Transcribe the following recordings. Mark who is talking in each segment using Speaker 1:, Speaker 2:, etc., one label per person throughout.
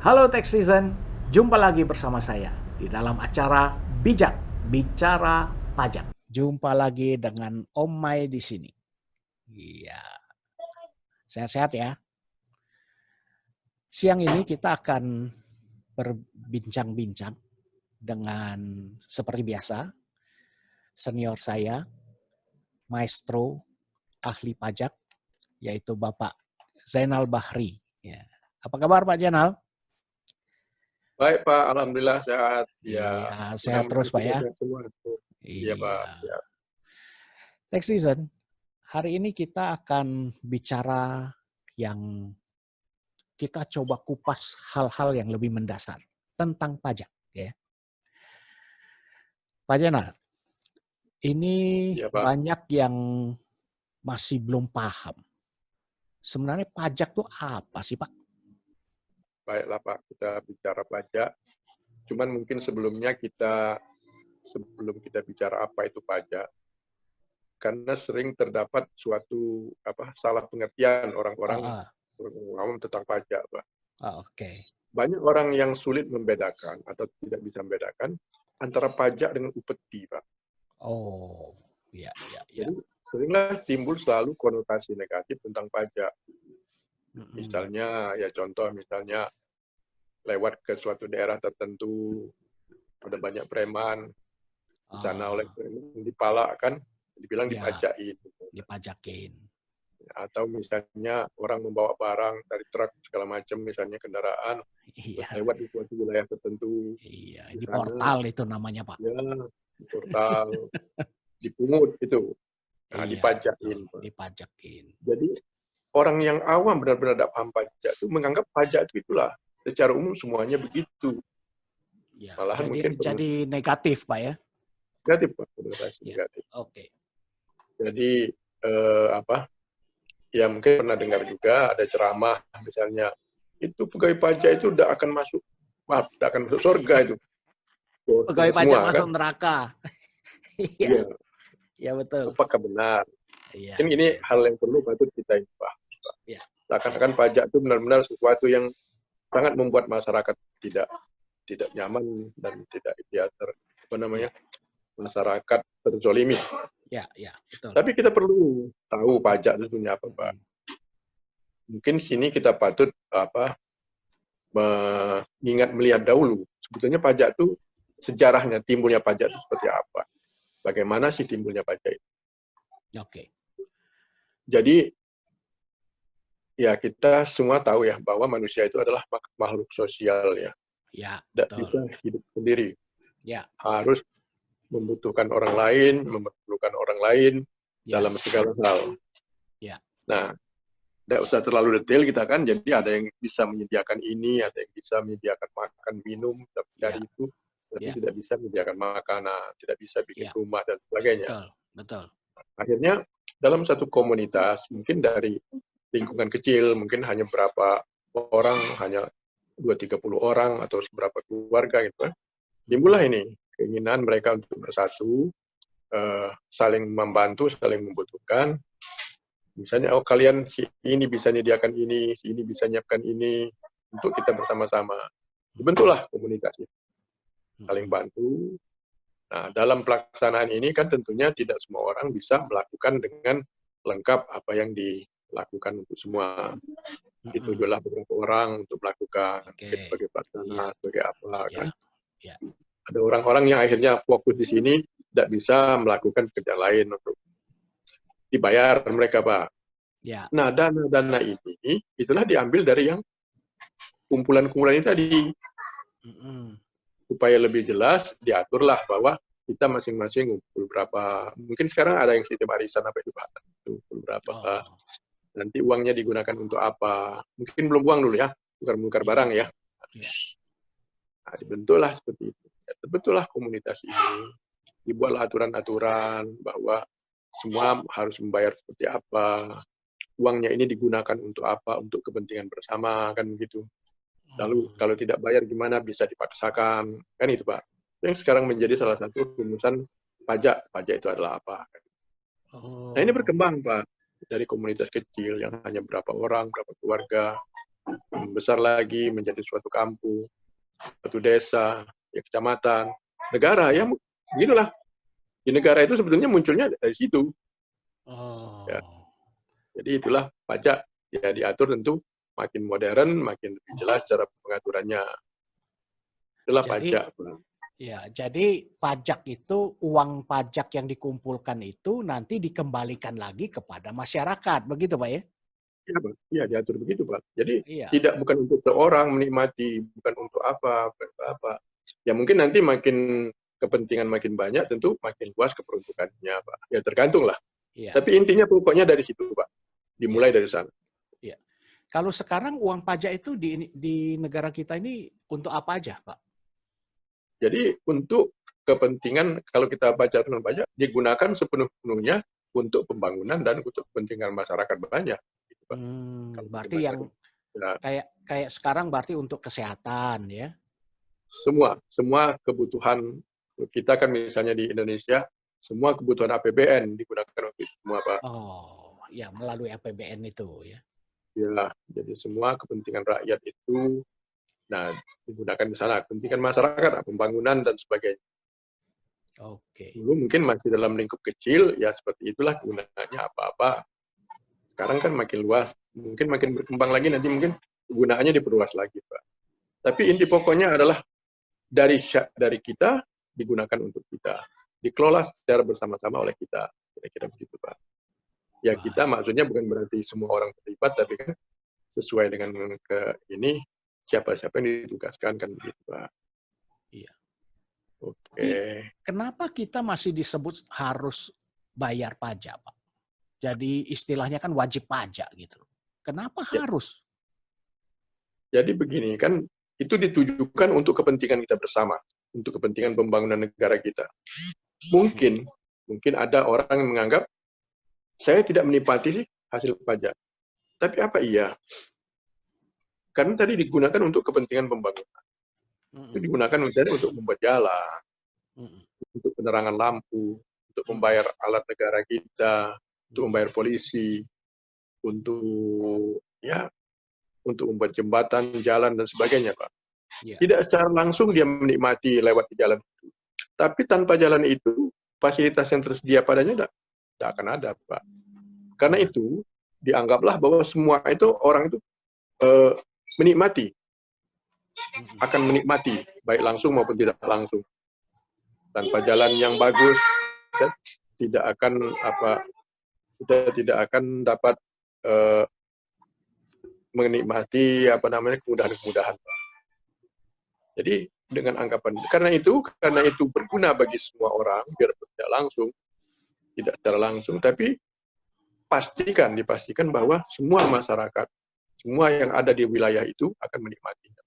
Speaker 1: Halo Tech Season, jumpa lagi bersama saya di dalam acara Bijak Bicara Pajak. Jumpa lagi dengan Om Mai di sini. Iya, sehat-sehat ya. Siang ini kita akan berbincang-bincang dengan seperti biasa senior saya, maestro ahli pajak, yaitu Bapak Zainal Bahri. Ya. Apa kabar Pak Zainal?
Speaker 2: Baik Pak, Alhamdulillah sehat. Ya,
Speaker 1: Iya, sehat
Speaker 2: mudah-mudahan
Speaker 1: terus Pak
Speaker 2: kita
Speaker 1: ya.
Speaker 2: sehat semua. Iya Pak,
Speaker 1: Iya.
Speaker 2: siap.
Speaker 1: Tech Season, hari ini kita akan bicara yang kita coba kupas hal-hal yang lebih mendasar tentang pajak. Ya. Pak Jenal, ini
Speaker 2: Iya Pak.
Speaker 1: banyak yang masih belum paham. Sebenarnya pajak itu apa sih Pak?
Speaker 2: Baiklah Pak, kita bicara pajak. Cuman mungkin sebelum kita bicara apa itu pajak, karena sering terdapat suatu salah pengertian orang-orang
Speaker 1: Ah,
Speaker 2: awam tentang pajak Pak.
Speaker 1: Oke.
Speaker 2: Banyak orang yang sulit membedakan atau tidak bisa membedakan antara pajak dengan upeti Pak.
Speaker 1: Oh, ya.
Speaker 2: Jadi seringlah timbul selalu konotasi negatif tentang pajak. Misalnya, misalnya lewat ke suatu daerah tertentu, ada banyak preman, di sana oleh preman dipalak kan, dibilang
Speaker 1: Ya,
Speaker 2: dipajakin.
Speaker 1: dipajakin.
Speaker 2: Atau misalnya orang membawa barang dari truk segala macam, misalnya kendaraan,
Speaker 1: Iya,
Speaker 2: lewat di suatu wilayah tertentu,
Speaker 1: iya.
Speaker 2: di
Speaker 1: Di
Speaker 2: sana,
Speaker 1: portal itu namanya Pak.
Speaker 2: ya, di portal, dipungut itu, nah,
Speaker 1: Iya, betul.
Speaker 2: dipajakin.
Speaker 1: Dipajakin.
Speaker 2: Jadi orang yang awam benar-benar tidak paham pajak itu menganggap pajak itu itulah. Secara umum semuanya begitu.
Speaker 1: Ya,
Speaker 2: Malahan mungkin
Speaker 1: jadi negatif Pak ya.
Speaker 2: negatif, Pak, konotasi
Speaker 1: Ya,
Speaker 2: negatif.
Speaker 1: oke.
Speaker 2: Jadi ya mungkin pernah dengar juga ada ceramah misalnya itu pegawai pajak itu tidak akan masuk, maaf, tidak akan masuk surga itu.
Speaker 1: Pegawai pajak
Speaker 2: Semua kan?
Speaker 1: masuk neraka.
Speaker 2: Iya.
Speaker 1: Iya, iya betul.
Speaker 2: Apakah benar?
Speaker 1: Iya.
Speaker 2: Mungkin ini hal yang perlu patut kita pahami.
Speaker 1: Iya.
Speaker 2: Seakan-akan pajak itu benar-benar sesuatu yang sangat membuat masyarakat tidak nyaman dan tidak masyarakat terzolimi.
Speaker 1: Ya, betul.
Speaker 2: Tapi kita perlu tahu pajak itu punya apa, Pak. Mungkin sini kita patut melihat dahulu sebetulnya pajak itu sejarahnya, timbulnya pajak itu seperti apa. Bagaimana sih timbulnya pajak itu?
Speaker 1: Oke.
Speaker 2: Jadi ya kita semua tahu ya bahwa manusia itu adalah makhluk sosial ya.
Speaker 1: Ya,
Speaker 2: Tidak
Speaker 1: betul.
Speaker 2: bisa hidup sendiri.
Speaker 1: Ya.
Speaker 2: Harus membutuhkan orang lain, memerlukan orang lain dalam segala hal.
Speaker 1: Ya.
Speaker 2: Nah, tidak usah terlalu detail kita kan, jadi ada yang bisa menyediakan ini, ada yang bisa menyediakan makan, minum, dari itu, tapi tidak bisa menyediakan makanan, tidak bisa bikin rumah, dan sebagainya.
Speaker 1: Betul.
Speaker 2: Akhirnya, dalam satu komunitas, mungkin dari lingkungan kecil, mungkin hanya berapa orang, hanya 20-30 orang, atau berapa keluarga, gitu kan. Timbullah ini, keinginan mereka untuk bersatu, saling membantu, saling membutuhkan. Misalnya, kalian si ini bisa menyediakan ini, si ini bisa menyiapkan ini, untuk kita bersama-sama. Dibentuklah komunitas itu. Saling bantu. Nah, dalam pelaksanaan ini kan tentunya tidak semua orang bisa melakukan dengan lengkap apa yang dilakukan untuk semua. Itu adalah beberapa orang untuk melakukan sebagai pelaksana, sebagai apa kan. Ada orang-orang yang akhirnya fokus di sini, tidak bisa melakukan kerja lain untuk dibayar mereka, Pak.
Speaker 1: Ya.
Speaker 2: Nah, dana-dana ini itulah diambil dari yang kumpulan-kumpulan ini tadi. Supaya lebih jelas, diaturlah bahwa kita masing-masing ngumpul berapa. Mungkin sekarang ada yang sistem arisan apa itu, Pak. Ngumpul berapa. Nanti uangnya digunakan untuk apa. Mungkin belum uang dulu ya, bukan barang ya. Nah, dibentuklah seperti itu. Betullah komunitas ini. Dibuatlah aturan-aturan bahwa semua harus membayar seperti apa, uangnya ini digunakan untuk apa, untuk kepentingan bersama, kan begitu. Lalu kalau tidak bayar gimana, bisa dipaksakan, kan itu Pak. Yang sekarang menjadi salah satu rumusan pajak itu adalah apa. Nah ini berkembang Pak, dari komunitas kecil yang hanya berapa orang, berapa keluarga, besar lagi menjadi suatu kampung, suatu desa, ya kecamatan, negara, ya beginilah. Di negara itu sebetulnya munculnya dari situ. Ya.
Speaker 1: Oh.
Speaker 2: Jadi itulah pajak ya diatur tentu makin modern, makin lebih jelas cara pengaturannya. Itulah
Speaker 1: Jadi
Speaker 2: pajak.
Speaker 1: ya, jadi pajak itu, uang pajak yang dikumpulkan itu nanti dikembalikan lagi kepada masyarakat, begitu Pak ya?
Speaker 2: Iya, Pak. Iya, diatur begitu, Pak. Jadi
Speaker 1: Iya.
Speaker 2: tidak bukan untuk seorang menikmati, bukan untuk apa, bukan untuk apa. Ya mungkin nanti makin kepentingan makin banyak, tentu makin luas keperuntukannya, Pak. Ya tergantung lah.
Speaker 1: Iya,
Speaker 2: Tapi intinya pokoknya dari situ, Pak.
Speaker 1: iya,
Speaker 2: Dimulai dari sana.
Speaker 1: iya. Kalau sekarang uang pajak itu di negara kita ini untuk apa aja, Pak?
Speaker 2: Jadi untuk kepentingan, kalau kita baca tentang pajak, digunakan sepenuh-penuhnya untuk pembangunan dan untuk kepentingan masyarakat banyak. Gitu, Pak. Kalau
Speaker 1: Berarti
Speaker 2: dibaca,
Speaker 1: yang
Speaker 2: ya,
Speaker 1: kayak kayak sekarang berarti untuk kesehatan ya?
Speaker 2: semua kebutuhan kita kan misalnya di Indonesia, semua kebutuhan APBN digunakan untuk semua, Pak.
Speaker 1: Oh, ya melalui APBN itu ya.
Speaker 2: Ya, jadi semua kepentingan rakyat itu, nah digunakan di sana, kepentingan masyarakat, pembangunan dan sebagainya.
Speaker 1: Oke.
Speaker 2: Dulu mungkin masih dalam lingkup kecil, ya seperti itulah gunanya apa-apa. Sekarang kan makin luas, mungkin makin berkembang lagi, nanti mungkin gunaannya diperluas lagi, Pak. Tapi inti pokoknya adalah dari kita digunakan untuk kita, dikelola secara bersama-sama oleh kita, kira-kira begitu, Pak. Ya kita
Speaker 1: Baik.
Speaker 2: maksudnya bukan berarti semua orang terlibat, tapi kan sesuai dengan ini siapa-siapa yang ditugaskan kan begitu, Pak.
Speaker 1: Iya. Tapi
Speaker 2: Oke.
Speaker 1: kenapa kita masih disebut harus bayar pajak, Pak? Jadi istilahnya kan wajib pajak gitu. Kenapa
Speaker 2: Ya,
Speaker 1: harus?
Speaker 2: jadi begini kan, itu ditujukan untuk kepentingan kita bersama, untuk kepentingan pembangunan negara kita. Mungkin ada orang yang menganggap saya tidak menikmati hasil pajak. Tapi apa iya? Karena tadi digunakan untuk kepentingan pembangunan. Itu digunakan misalnya untuk membuat jalan, untuk penerangan lampu, untuk membayar alat negara kita, untuk membayar polisi, untuk ya untuk membuat jembatan, jalan dan sebagainya, Pak.
Speaker 1: Iya.
Speaker 2: Tidak secara langsung dia menikmati lewat di jalan itu. Tapi tanpa jalan itu, fasilitas yang tersedia padanya tidak akan ada, Pak. Karena itu dianggaplah bahwa semua itu orang itu menikmati, akan menikmati baik langsung maupun tidak langsung. Tanpa jalan yang bagus, kita tidak akan dapat menikmati kemudahan-kemudahan. Jadi dengan anggapan karena itu berguna bagi semua orang, biar tidak langsung, tidak secara langsung, tapi dipastikan bahwa semua masyarakat, semua yang ada di wilayah itu akan menikmatinya.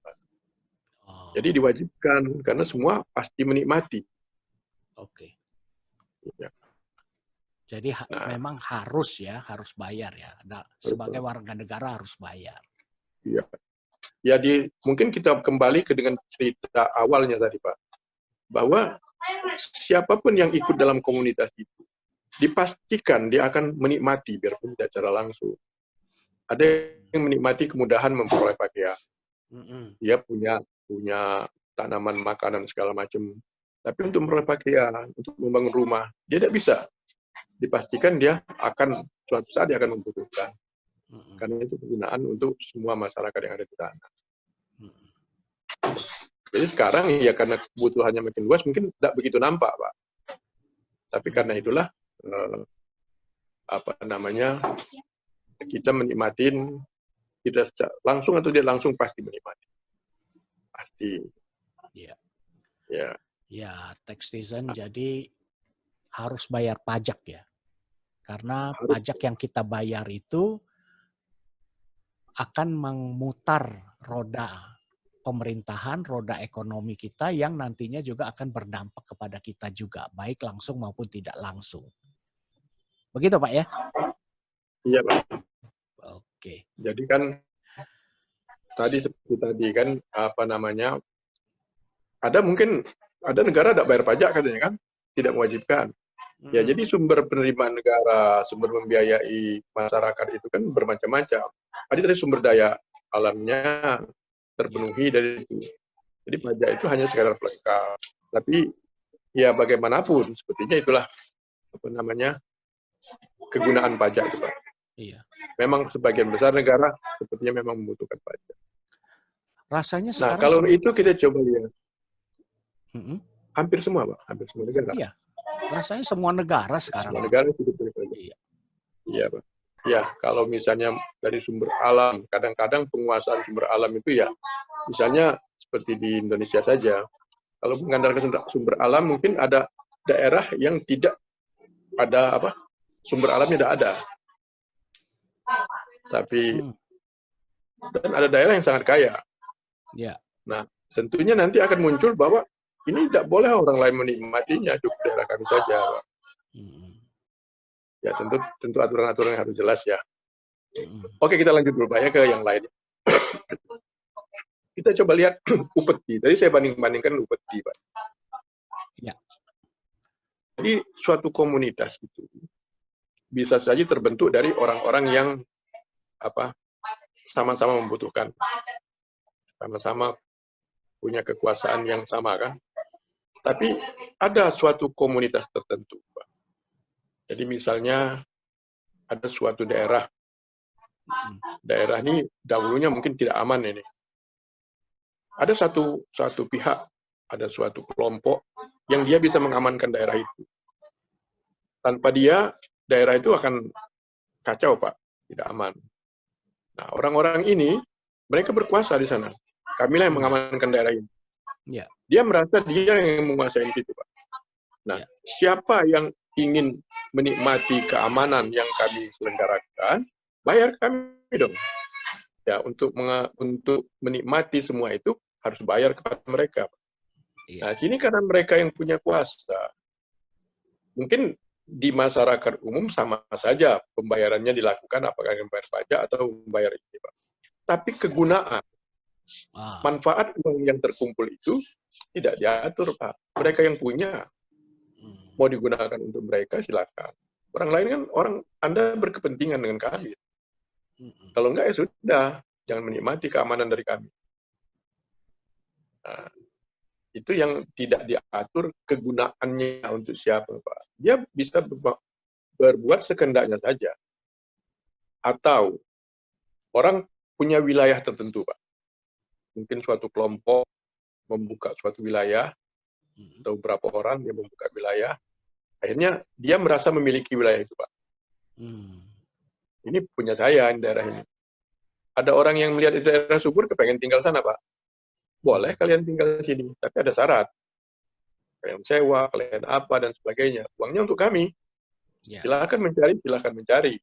Speaker 2: Jadi diwajibkan karena semua pasti menikmati.
Speaker 1: Oke.
Speaker 2: Ya.
Speaker 1: Jadi memang harus bayar ya. Sebagai warga negara harus bayar.
Speaker 2: Iya. Jadi mungkin kita kembali dengan cerita awalnya tadi, Pak, bahwa siapapun yang ikut dalam komunitas itu dipastikan dia akan menikmati biarpun tidak secara langsung. Ada yang menikmati kemudahan memperoleh pakaian. Dia punya tanaman makanan segala macam. Tapi untuk memperoleh pakaian, untuk membangun rumah, dia tidak bisa. Dipastikan dia akan suatu saat dia akan membutuhkan. Karena itu penggunaan untuk semua masyarakat yang ada di sana. Jadi sekarang ya karena kebutuhannya makin luas mungkin tidak begitu nampak, Pak. Tapi karena itulah kita menikmatin, kita langsung atau tidak langsung pasti menikmati. Pasti.
Speaker 1: Iya.
Speaker 2: Ya.
Speaker 1: Ya, taxation jadi harus bayar pajak ya. Karena pajak yang kita bayar itu akan memutar roda pemerintahan, roda ekonomi kita yang nantinya juga akan berdampak kepada kita juga, baik langsung maupun tidak langsung. Begitu Pak ya?
Speaker 2: Iya Pak.
Speaker 1: Oke.
Speaker 2: Jadi kan seperti tadi kan ada negara tidak bayar pajak katanya kan, tidak mewajibkan. Ya jadi sumber penerimaan negara, sumber membiayai masyarakat itu kan bermacam-macam. Ada dari sumber daya alamnya terpenuhi dari itu. Jadi pajak itu hanya sekadar pelengkap. Tapi ya bagaimanapun, sepertinya itulah apa namanya kegunaan pajak itu, Pak.
Speaker 1: Iya.
Speaker 2: Memang sebagian besar negara sepertinya memang membutuhkan pajak.
Speaker 1: Rasanya
Speaker 2: Nah,
Speaker 1: sekarang
Speaker 2: kalau itu kita coba lihat, hampir semua, Pak, hampir semua negara.
Speaker 1: Iya. Rasanya semua negara sekarang.
Speaker 2: Semua negara hidup dari pajak.
Speaker 1: Iya.
Speaker 2: Iya, Pak. Ya, kalau misalnya dari sumber alam, kadang-kadang penguasaan sumber alam itu ya, misalnya seperti di Indonesia saja, kalau mengandalkan sumber alam, mungkin ada daerah yang tidak ada apa, sumber alamnya tidak ada. Tapi dan ada daerah yang sangat kaya.
Speaker 1: Ya.
Speaker 2: Nah, tentunya nanti akan muncul bahwa ini tidak boleh orang lain menikmatinya, cukup daerah kami saja, Pak. Ya, tentu aturan-aturan yang harus jelas ya. Oke, kita lanjut dulu Pak ya ke yang lain. Kita coba lihat upeti. Tadi saya banding-bandingkan upeti, Pak.
Speaker 1: Ya.
Speaker 2: Jadi suatu komunitas itu bisa saja terbentuk dari orang-orang yang apa sama-sama membutuhkan, sama-sama punya kekuasaan yang sama kan. Tapi ada suatu komunitas tertentu, Pak. Jadi misalnya ada suatu daerah ini dahulunya mungkin tidak aman ini. Ada satu pihak, ada suatu kelompok yang dia bisa mengamankan daerah itu. Tanpa dia, daerah itu akan kacau, Pak, tidak aman. Nah, orang-orang ini mereka berkuasa di sana. Kamilah yang mengamankan daerah ini.
Speaker 1: Ya.
Speaker 2: Dia merasa dia yang menguasai situ, Pak. Nah, siapa yang ingin menikmati keamanan yang kami selenggarakan, bayar kami dong. Ya, untuk menikmati semua itu harus bayar kepada mereka. Nah, sini karena mereka yang punya kuasa, mungkin di masyarakat umum sama saja pembayarannya dilakukan apakah yang membayar pajak atau membayar ini, Pak. Tapi kegunaan, manfaat uang yang terkumpul itu tidak diatur, Pak. Mereka yang punya, mau digunakan untuk mereka silakan. Orang lain kan Anda berkepentingan dengan kami. Kalau enggak ya sudah, jangan menikmati keamanan dari kami. Nah, itu yang tidak diatur kegunaannya untuk siapa, Pak. Dia bisa berbuat sekendaknya saja. Atau orang punya wilayah tertentu, Pak. Mungkin suatu kelompok membuka suatu wilayah, atau beberapa orang dia membuka wilayah, akhirnya dia merasa memiliki wilayah itu, Pak. Ini punya saya, di daerah ini. Ada orang yang melihat itu daerah subur, kepengen tinggal sana, Pak. Boleh kalian tinggal di sini, tapi ada syarat. Kalian sewa, kalian apa, dan sebagainya. Uangnya untuk kami. Silakan mencari.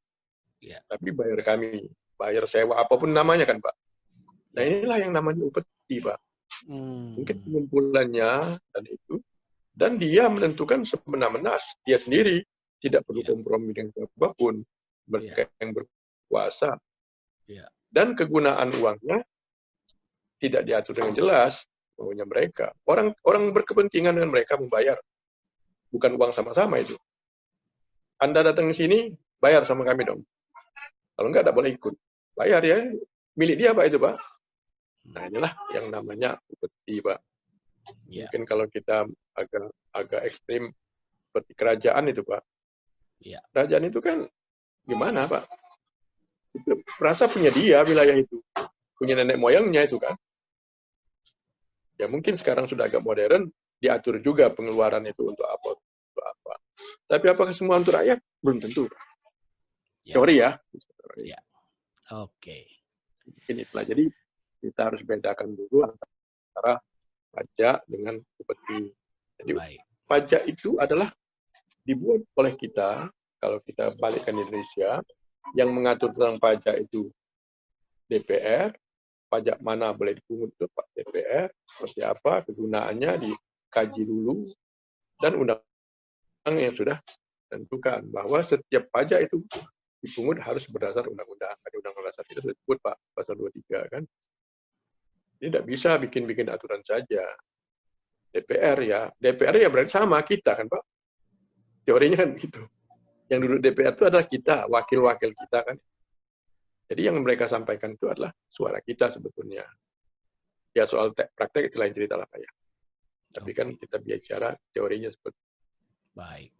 Speaker 2: Tapi bayar kami. Bayar sewa, apapun namanya kan, Pak. Nah, inilah yang namanya upeti, Pak. Mungkin pengumpulannya dan itu. Dan dia menentukan semena-mena dia sendiri. Tidak perlu kompromi dengan siapapun. Mereka yang berkuasa. Dan kegunaan uangnya tidak diatur dengan jelas. Maunya mereka. Orang berkepentingan dengan mereka membayar. Bukan uang sama-sama itu. Anda datang ke sini, bayar sama kami dong. Kalau enggak, tidak boleh ikut. Bayar ya. Milik dia, Pak, itu, Pak. Nah, inilah yang namanya upeti, Pak. Mungkin kalau kita agak ekstrim seperti kerajaan itu, Pak. Kerajaan itu kan gimana, Pak? Itu merasa punya dia wilayah itu. Punya nenek moyangnya itu kan. Ya mungkin sekarang sudah agak modern, diatur juga pengeluaran itu untuk apa. Tapi apakah semua untuk rakyat? Belum tentu. Teori ya.
Speaker 1: Oke.
Speaker 2: Mungkin itulah. Jadi kita harus bedakan dulu antara pajak dengan upeti. Jadi pajak itu adalah dibuat oleh kita, kalau kita balikkan di Indonesia, yang mengatur tentang pajak itu DPR, pajak mana boleh dipungut itu Pak DPR, seperti apa, kegunaannya dikaji dulu, dan undang-undang yang sudah tentukan bahwa setiap pajak itu dipungut harus berdasar undang-undang. Ada undang-undang dasar kita sudah disebut Pak, pasal 23 kan. Ini tidak bisa bikin-bikin aturan saja. DPR ya berarti sama kita kan Pak. Teorinya kan gitu. Yang duduk DPR itu adalah kita, wakil-wakil kita kan. Jadi yang mereka sampaikan itu adalah suara kita sebetulnya. Ya soal praktek itu lain cerita lah Pak ya. Tapi kan kita bicara teorinya seperti itu.
Speaker 1: Baik.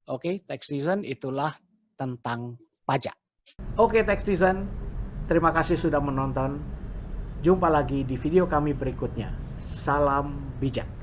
Speaker 1: Oke, Taxtizen, itulah tentang pajak. Oke, Taxtizen, terima kasih sudah menonton. Jumpa lagi di video kami berikutnya. Salam bijak.